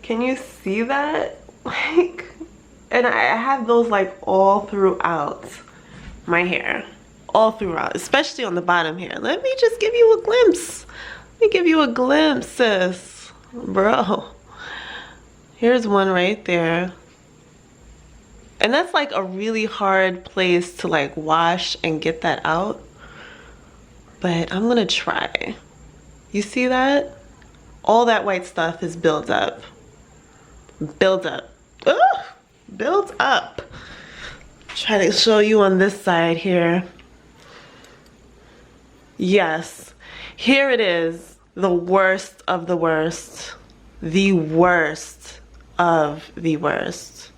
Can you see that? Like, and I have those like all throughout my hair. All throughout, especially on the bottom here. Let me just give you a glimpse. Let me give you a glimpse, sis. Bro. Here's one right there. And that's like a really hard place to like wash and get that out. But I'm gonna try. You see that? All that white stuff is built up. Build up. Ugh! Build up. Try to show you on this side here. Yes, here it is, the worst of the worst. The worst of the worst.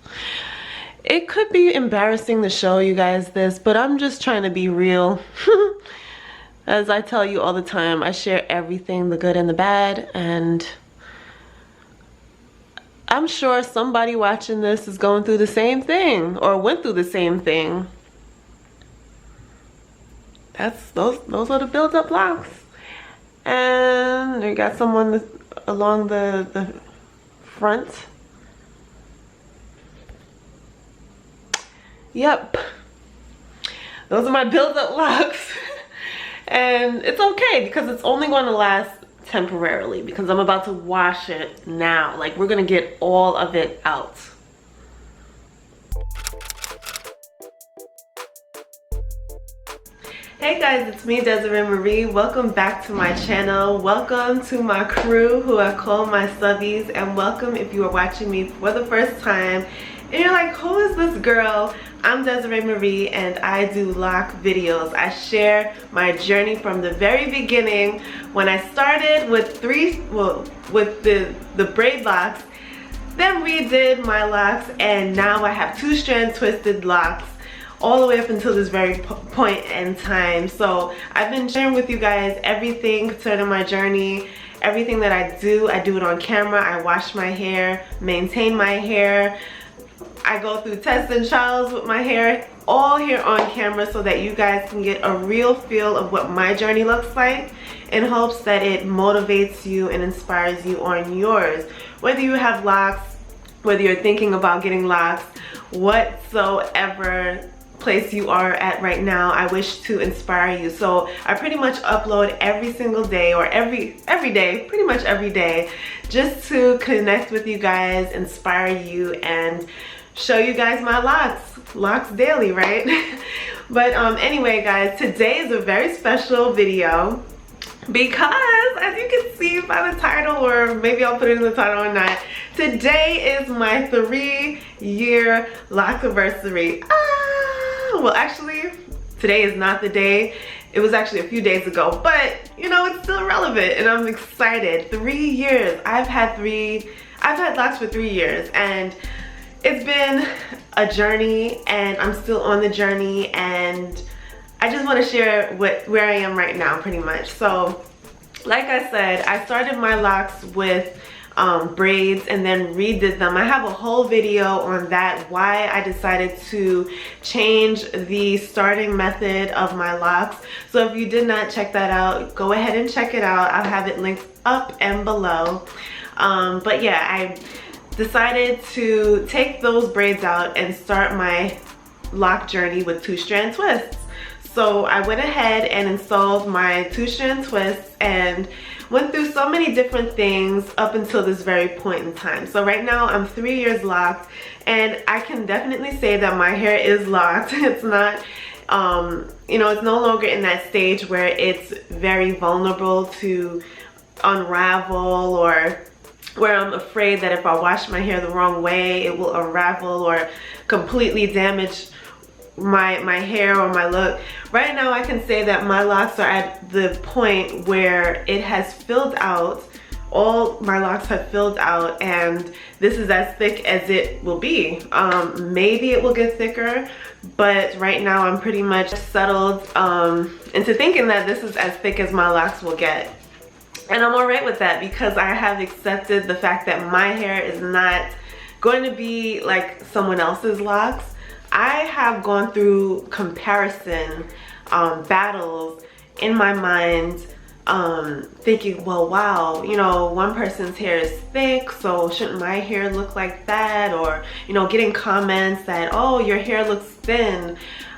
It could be embarrassing to show you guys this, but I'm just trying to be real. As I tell you all the time, I share everything, the good and the bad, and I'm sure somebody watching this is going through the same thing or went through the same thing. Those are the build-up locks. And we got someone along the front. Yep. Those are my build-up locks. And it's okay because it's only going to last temporarily because I'm about to wash it now. Like, we're going to get all of it out. Hey guys, it's me, Desiree Marie. Welcome back to my channel. Welcome to my crew who I call my subbies, and welcome if you are watching me for the first time and you're like, who is this girl? I'm Desiree Marie and I do lock videos. I share my journey from the very beginning when I started with the braid locks, then redid my locks, and now I have 2-strand twisted locks all the way up until this very point in time. So I've been sharing with you guys everything concerning my journey, everything that I do it on camera. I wash my hair, maintain my hair, I go through tests and trials with my hair, all here on camera so that you guys can get a real feel of what my journey looks like, in hopes that it motivates you and inspires you on yours. Whether you have locks, whether you're thinking about getting locks, whatsoever place you are at right now, I wish to inspire you. So I pretty much upload every single day, or every day, pretty much every day, just to connect with you guys, inspire you, and show you guys my locks daily, right? But anyway guys, today is a very special video because, as you can see by the title, or maybe I'll put it in the title or not, today is my 3-year Loc-iversary. Well, actually, today is not the day. It was actually a few days ago, but you know, it's still relevant and I'm excited. 3 years. I've had locks for 3 years, and it's been a journey, and I'm still on the journey, and I just want to share where I am right now, pretty much. So, like I said, I started my locks with braids and then redid them. I have a whole video on that, why I decided to change the starting method of my locks. So if you did not check that out, go ahead and check it out. I'll have it linked up and below. But yeah, I decided to take those braids out and start my lock journey with 2-strand twists. So I went ahead and installed my 2-strand twists and went through so many different things up until this very point in time. So right now I'm 3 years locked, and I can definitely say that my hair is locked. It's not, you know, it's no longer in that stage where it's very vulnerable to unravel, or where I'm afraid that if I wash my hair the wrong way, it will unravel or completely damage my hair or my look. Right now I can say that my locks are at the point where it has filled out. All my locks have filled out, and this is as thick as it will be. Maybe it will get thicker, but right now I'm pretty much settled into thinking that this is as thick as my locks will get. And I'm alright with that, because I have accepted the fact that my hair is not going to be like someone else's locks. I have gone through comparison battles in my mind thinking, well, wow, you know, one person's hair is thick, so shouldn't my hair look like that? Or, you know, getting comments that, oh, your hair looks thin.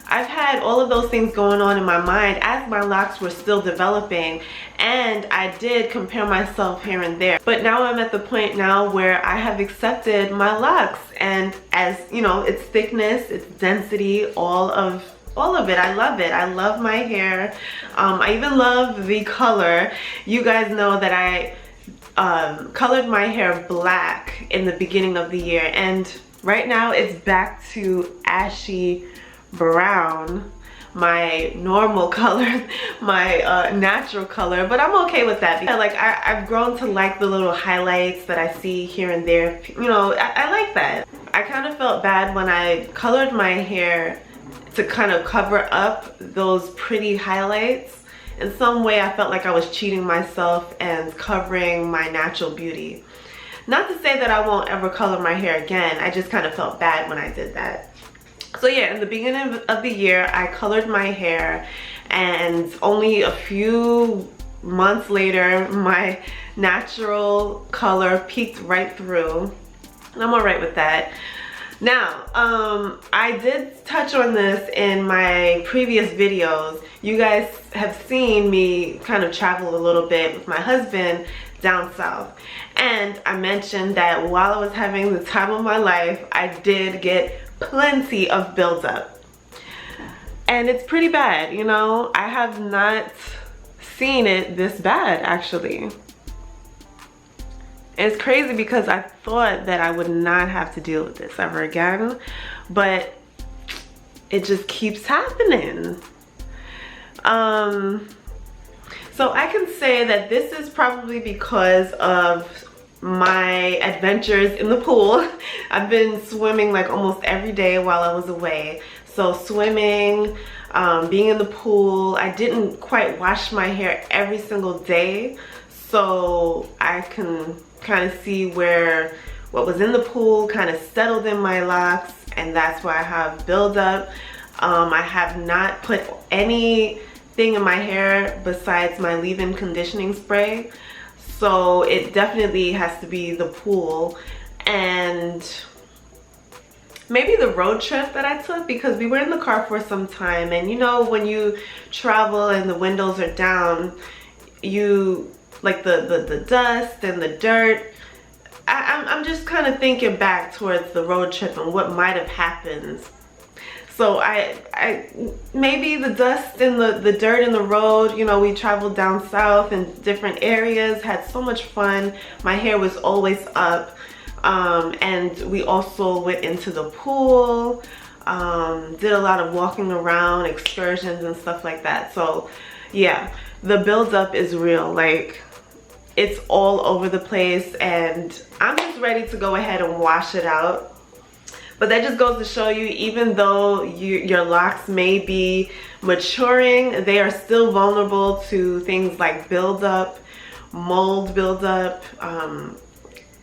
I've had all of those things going on in my mind as my locks were still developing, and I did compare myself here and there. But now I'm at the point now where I have accepted my locks, and as you know, its thickness, its density, all of it. I love it. I love my hair. I even love the color. You guys know that I colored my hair black in the beginning of the year, and right now it's back to ashy brown, my normal color, my natural color. But I'm okay with that because I've grown to like the little highlights that I see here and there. You know, I like that. I kind of felt bad when I colored my hair to kind of cover up those pretty highlights. In some way I felt like I was cheating myself and covering my natural beauty. Not to say that I won't ever color my hair again, I just kind of felt bad when I did that. So yeah, in the beginning of the year I colored my hair, and only a few months later my natural color peeked right through, and I'm alright with that. Now, I did touch on this in my previous videos. You guys have seen me kind of travel a little bit with my husband down south. And I mentioned that while I was having the time of my life, I did get plenty of buildup. And it's pretty bad, you know? I have not seen it this bad, actually. And it's crazy because I thought that I would not have to deal with this ever again, but it just keeps happening. So I can say that this is probably because of my adventures in the pool. I've been swimming like almost every day while I was away. So swimming, being in the pool, I didn't quite wash my hair every single day. So I can kind of see where what was in the pool kind of settled in my locks, and that's why I have buildup. I have not put anything in my hair besides my leave-in conditioning spray. So it definitely has to be the pool, and maybe the road trip that I took, because we were in the car for some time, and you know, when you travel and the windows are down, you like the dust and the dirt. I'm just kind of thinking back towards the road trip and what might have happened. So I maybe the dust and the dirt in the road, you know, we traveled down south in different areas, had so much fun. My hair was always up. And we also went into the pool, did a lot of walking around, excursions and stuff like that. So yeah, the buildup is real. Like, it's all over the place, and I'm just ready to go ahead and wash it out. But that just goes to show you, even though your locks may be maturing, they are still vulnerable to things like buildup, mold buildup.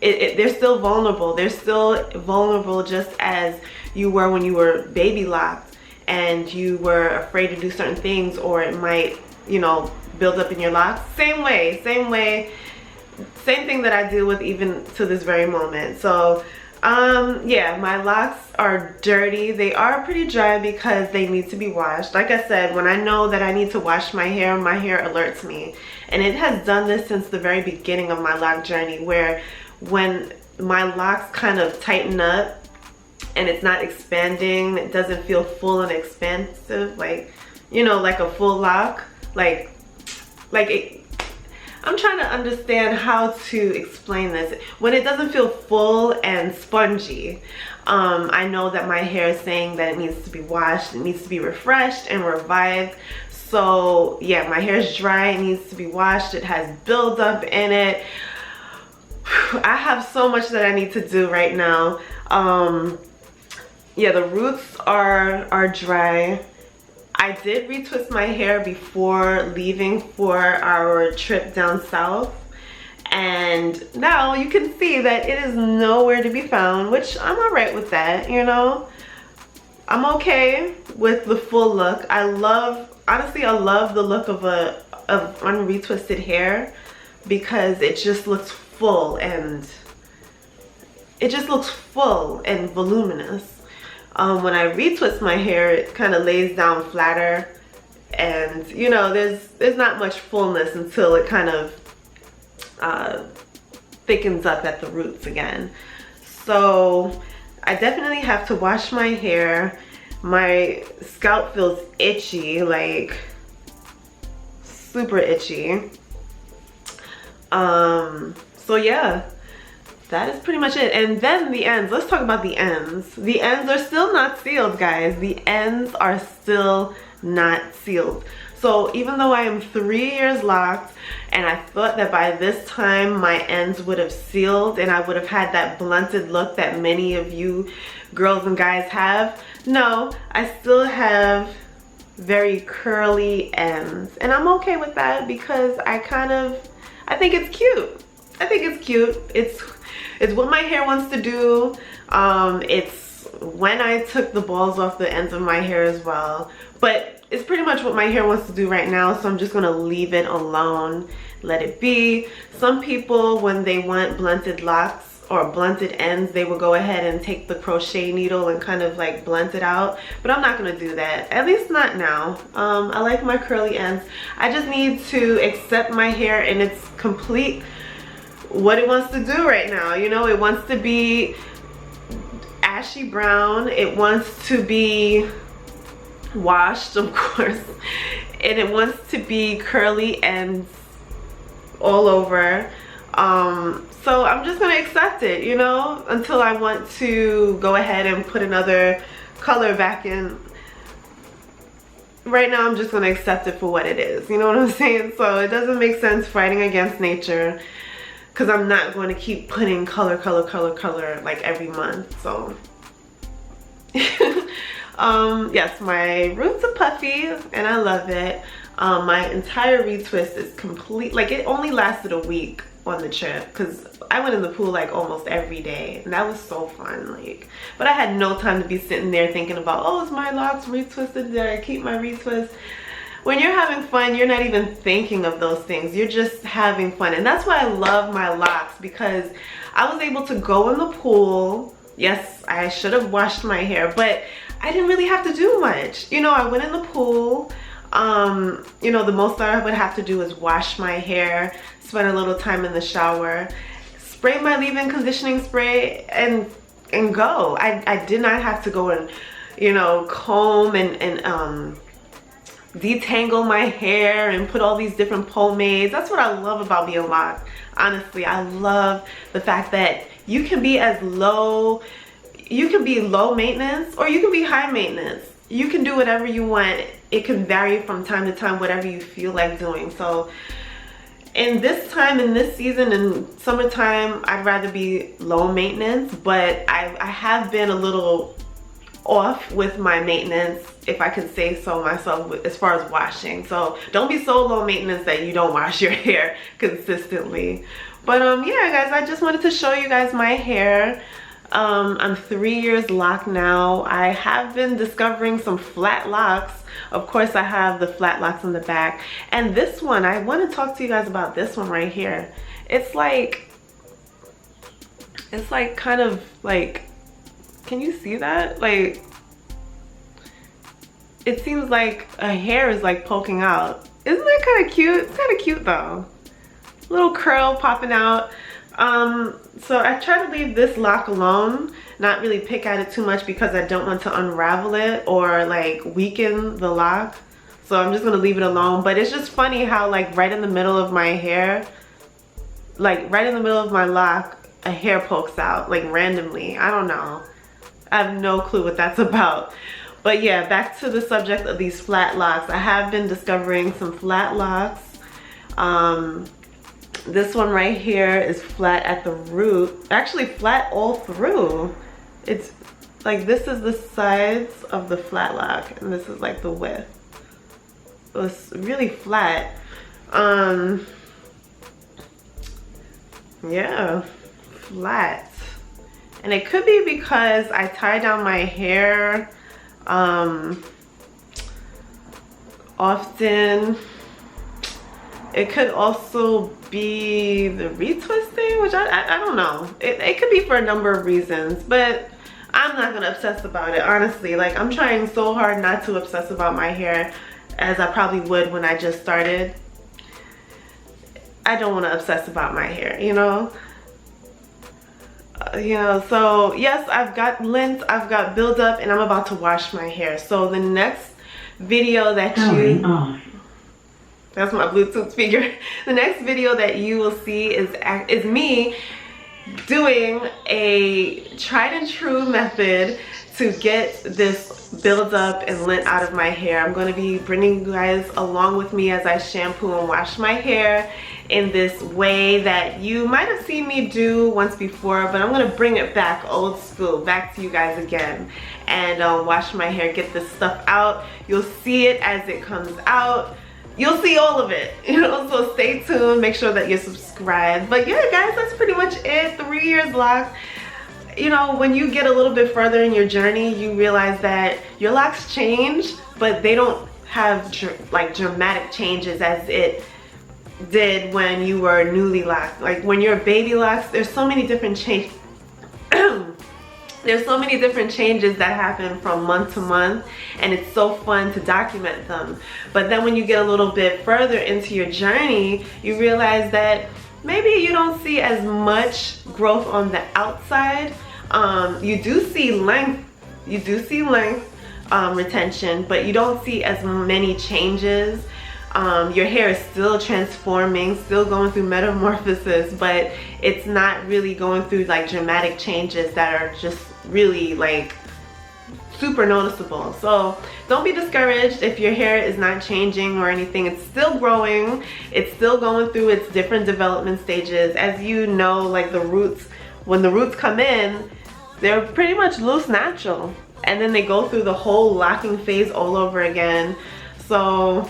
They're still vulnerable. They're still vulnerable just as you were when you were baby locked and you were afraid to do certain things, or it might, you know, build up in your locks. Same way, same thing that I deal with even to this very moment. So yeah, my locks are dirty. They are pretty dry because they need to be washed. Like I said, when I know that I need to wash my hair alerts me. And it has done this since the very beginning of my lock journey, where when my locks kind of tighten up and it's not expanding, it doesn't feel full and expansive, like, you know, like a full lock, I'm trying to understand how to explain this. When it doesn't feel full and spongy, I know that my hair is saying that it needs to be washed, it needs to be refreshed and revived. So yeah, my hair is dry, it needs to be washed, it has buildup in it. I have so much that I need to do right now. Yeah, the roots are dry. I did retwist my hair before leaving for our trip down south, and now you can see that it is nowhere to be found, which I'm alright with that, you know. I'm okay with the full look. Honestly, I love the look of a of unretwisted hair because it just looks full and voluminous. When I retwist my hair, it kind of lays down flatter, and you know, there's not much fullness until it kind of thickens up at the roots again. So I definitely have to wash my hair. My scalp feels itchy, like super itchy. So yeah, that is pretty much it. And then the ends, let's talk about the ends. The ends are still not sealed, guys. The ends are still not sealed. So even though I am 3 years locked, and I thought that by this time my ends would have sealed and I would have had that blunted look that many of you girls and guys have, no, I still have very curly ends. And I'm okay with that because I think it's cute. I think it's cute. It's what my hair wants to do. It's when I took the balls off the ends of my hair as well. But it's pretty much what my hair wants to do right now, so I'm just gonna leave it alone, let it be. Some people, when they want blunted locks or blunted ends, they will go ahead and take the crochet needle and kind of like blunt it out, but I'm not gonna do that, at least not now. I like my curly ends. I just need to accept my hair in its complete, what it wants to do right now. You know, it wants to be ashy brown, it wants to be washed, of course, and it wants to be curly ends all over. So I'm just gonna accept it, you know, until I want to go ahead and put another color back in. Right now I'm just gonna accept it for what it is, you know what I'm saying? So it doesn't make sense fighting against nature, because I'm not going to keep putting color like every month. So yes, my roots are puffy and I love it. My entire retwist is complete, like it only lasted a week on the trip because I went in the pool like almost every day and that was so fun. Like, but I had no time to be sitting there thinking about, oh, is my locks retwisted, did I keep my retwist? When you're having fun, you're not even thinking of those things, you're just having fun. And that's why I love my locks, because I was able to go in the pool. Yes, I should have washed my hair, but I didn't really have to do much. You know, I went in the pool. You know, the most that I would have to do is wash my hair, spend a little time in the shower, spray my leave-in conditioning spray, and go. I did not have to go and, you know, comb and detangle my hair and put all these different pomades. That's what I love about being locked. Honestly, I love the fact that you can be low maintenance or you can be high maintenance. You can do whatever you want. It can vary from time to time, whatever you feel like doing. So in this season, in summertime, I'd rather be low maintenance, but I have been a little off with my maintenance, if I can say so myself, as far as washing. So don't be so low maintenance that you don't wash your hair consistently. But yeah, guys, I just wanted to show you guys my hair. I'm 3 years locked now. I have been discovering some flat locks. Of course, I have the flat locks in the back. And this one, I want to talk to you guys about this one right here. It's like kind of like, can you see that? Like, it seems like a hair is like poking out. Isn't that kind of cute? It's kind of cute though. Little curl popping out. So I try to leave this lock alone, not really pick at it too much because I don't want to unravel it or like weaken the lock. So I'm just gonna leave it alone. But it's just funny how like right in the middle of my hair, like right in the middle of my lock, a hair pokes out like randomly. I don't know. I have no clue what that's about. But yeah, back to the subject of these flat locks. I have been discovering some flat locks. This one right here is flat at the root. Actually flat all through. It's like, this is the sides of the flat lock and this is like the width. So it's really flat. Yeah, flat. And it could be because I tie down my hair often. It could also be the retwisting, which I don't know. It could be for a number of reasons, but I'm not gonna obsess about it, honestly. Like, I'm trying so hard not to obsess about my hair as I probably would when I just started. I don't want to obsess about my hair, you know? So yes, I've got lint, I've got buildup, and I'm about to wash my hair. So the next video that that's my Bluetooth speaker. The next video that you will see is me doing a tried and true method to get this buildup and lint out of my hair. I'm going to be bringing you guys along with me as I shampoo and wash my hair in this way that you might have seen me do once before, but I'm going to bring it back old school, back to you guys again, and wash my hair, get this stuff out. You'll see it as it comes out. You'll see all of it, you know, so stay tuned, make sure that you're subscribed. But yeah, guys, that's pretty much it. 3 years locks. You know, when you get a little bit further in your journey, you realize that your locks change, but they don't have like dramatic changes as it did when you were newly locked. Like when you're baby locks, there's so many different changes. There's so many different changes that happen from month to month, and it's so fun to document them. But then when you get a little bit further into your journey, you realize that maybe you don't see as much growth on the outside. You do see length, retention, but you don't see as many changes. Your hair is still transforming, still going through metamorphosis, but it's not really going through like dramatic changes that are just really like super noticeable. So don't be discouraged if your hair is not changing or anything. It's still growing, it's still going through its different development stages. As you know, like the roots, when the roots come in, they're pretty much loose natural, and then they go through the whole locking phase all over again. So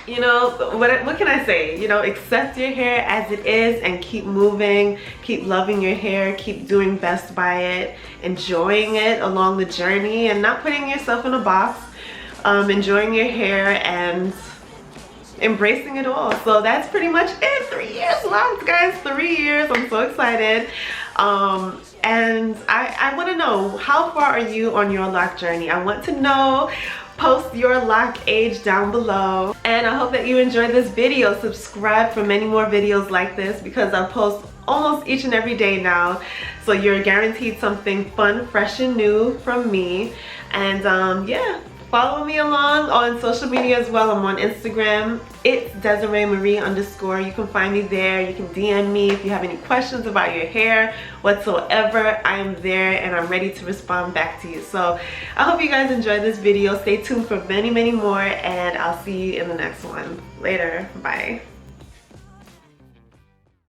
you know, what can I say? You know, accept your hair as it is and keep moving, keep loving your hair, keep doing best by it, enjoying it along the journey and not putting yourself in a box, enjoying your hair and embracing it all. So that's pretty much it. 3 years locked, guys. 3 years. I'm so excited. And I want to know, how far are you on your lock journey? I want to know. Post your lock age down below, and I hope that you enjoyed this video. Subscribe for many more videos like this because I post almost each and every day now, so you're guaranteed something fun, fresh and new from me. And yeah, follow me along on social media as well. I'm on Instagram, it's Desiree Marie _. You can find me there. You can DM me if you have any questions about your hair whatsoever. I am there and I'm ready to respond back to you. So I hope you guys enjoyed this video. Stay tuned for many more, and I'll see you in the next one. Later, bye.